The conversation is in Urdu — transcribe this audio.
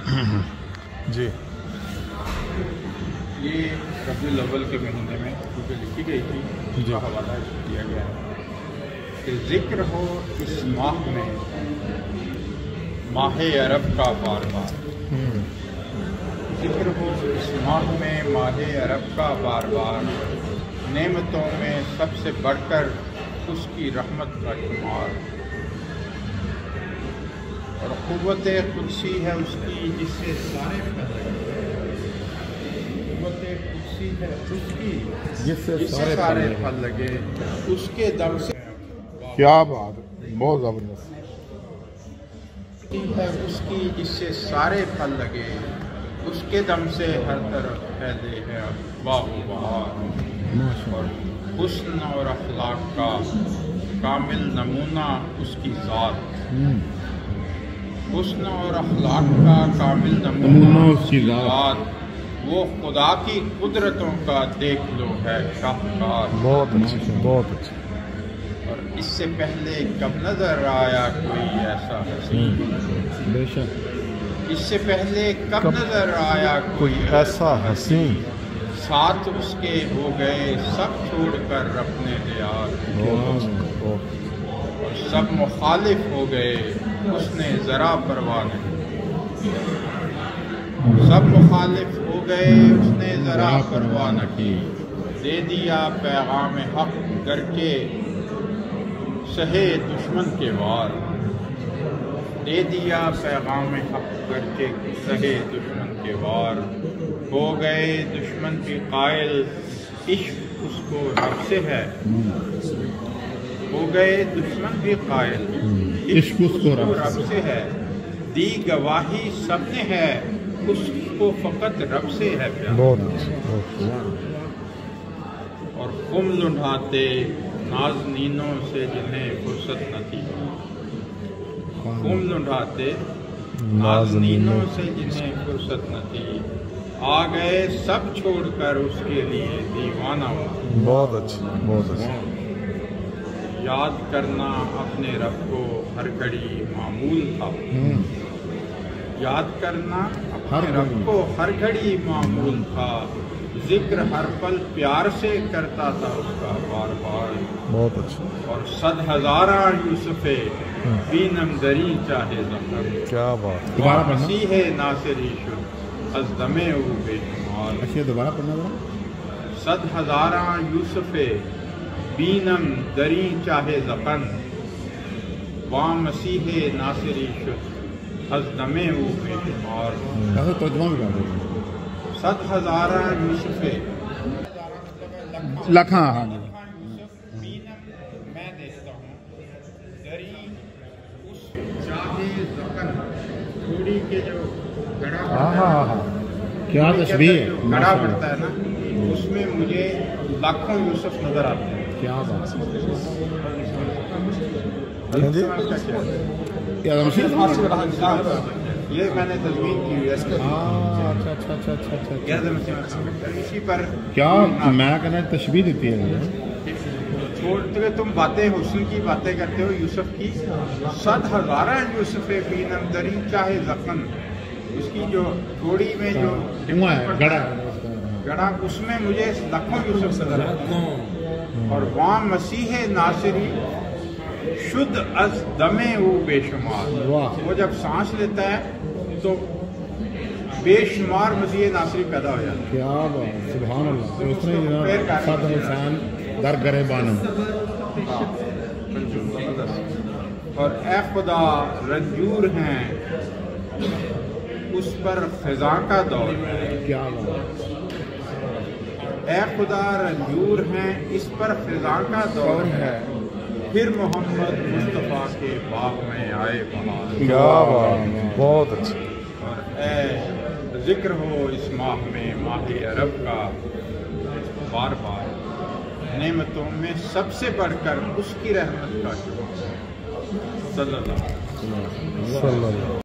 جی یہ ربیع الاول کے مہینے میں کیونکہ لکھی گئی تھی اس کا حوالہ دیا گیا ہے کہ ذکر ہو اس ماہ میں ماہ عرب کا بار بار، ذکر ہو اس ماہ میں ماہ عرب کا بار بار، نعمتوں میں سب سے بڑھ کر اس کی رحمت کا شمار، اور قوت قدسی ہے اس کی جس سے سارے پھل لگے، قوت قدسی ہے اس کی جس سے سارے پھل لگے، اس کے دم سے کیا بات ہے، بہت زبردست ہے اس کی جس سے سارے پھل لگے، اس کے دم سے ہر طرف پھیلے ہے باغ و بہار، اور حسن اور اخلاق کا کامل نمونہ اس کی ذات، حسن اور اخلاق کا کامل نمونہ اس کی ذات، وہ خدا کی قدرتوں کا دیکھ لو ہے شاہکار، بہت اچھا بہت اچھا۔ اور اس سے پہلے کب نظر آیا کوئی ایسا حسین، بے شک اس سے پہلے کب نظر آیا کوئی ایسا حسین، ساتھ اس کے ہو گئے سب چھوڑ کر اپنے دیار، اور سب مخالف ہو گئے اس نے ذرا پرواہ نہیں، سب مخالف ہو گئے اس نے ذرا پرواہ نہ کی، دے دیا پیغام حق کر کے سہے دشمن کے وار، دے دیا پیغام حق کر کے سہے دشمن کے وار، ہو گئے دشمن بھی قائل عشق اس کو رب سے ہے، ہو گئے دشمن بھی قائل عشق اس کو رب سے ہے، دی گواہی سب نے ہے اس کو فقط رب سے ہے پیار، بہت اچھا۔ اور خم لنڈھاتے نازنینوں سے جنہیں فرصت نہ تھی، خم لنڈھاتے نازنینوں سے جنہیں فرصت نہ تھی، آ گئے سب چھوڑ کر اس کے لیے دیوانہ ہوا، بہت اچھا بہت اچھا۔ یاد کرنا اپنے رب کو ہر گھڑی معمول تھا، یاد کرنا اپنے رب کو ہر گھڑی معمول تھا، ذکر ہر پل پیار سے کرتا تھا اس کا بار بار، بہت اچھا۔ اور 100,000 یوسف بینم دری چاہے زخم، کیا بات، مسیح ناصری شد از دمے او بے شمار، دوبارہ پڑھنا ذرا۔ 100,000 یوسف بینم دری چاہے زخم، وہاں مسیح ناصری شد از دمے او بے شمار، 100,000 یوسف لکھاں بینم میں دیکھتا ہوں دری اس چاہے زخم، تھوڑی کے جو گڑا پڑتا ہے، کیا تشبیہ ہے، گڑا پڑتا ہے نا، اس میں مجھے لاکھوں یوسف نظر آتے ہیں، کیا بات ہے۔ یہ میں نے تجوید کی ہوئی ہے اس اسی پر کیا میں کہنا تشبیہ دیتی ہے، چھوڑتے تم باتیں حسن کی باتیں کرتے ہو یوسف کی، 100,000 یوسف بینم دری چاہے زخم، اس کی جو تھوڑی میں جو گڑا اس میں مجھے لاکھوں یوسف نظر آتے ہیں، اور وہاں مسیح ناصری شد از دمے او بے شمار، وہ جب سانس لیتا ہے تو بے شمار مسیح ناصری پیدا ہو جاتا ہے، کیا بات، سبحان اللہ۔ صد حسین در گرے بانم، اور اے خدا رنجور ہیں اس پر خزاں کا دور ہے، کیا بات، اے خدا رنجور ہیں اس پر خزاں کا دور ہے، پھر محمد مصطفیٰ کے باغ میں آئے بہار، کیا بات، بہت اچھا۔ اور اے ذکر ہو اس ماہ میں ماہ عرب کا بار بار، نعمتوں میں سب سے بڑھ کر اس کی رحمت کا شکر، صلی اللہ علیہ وسلم۔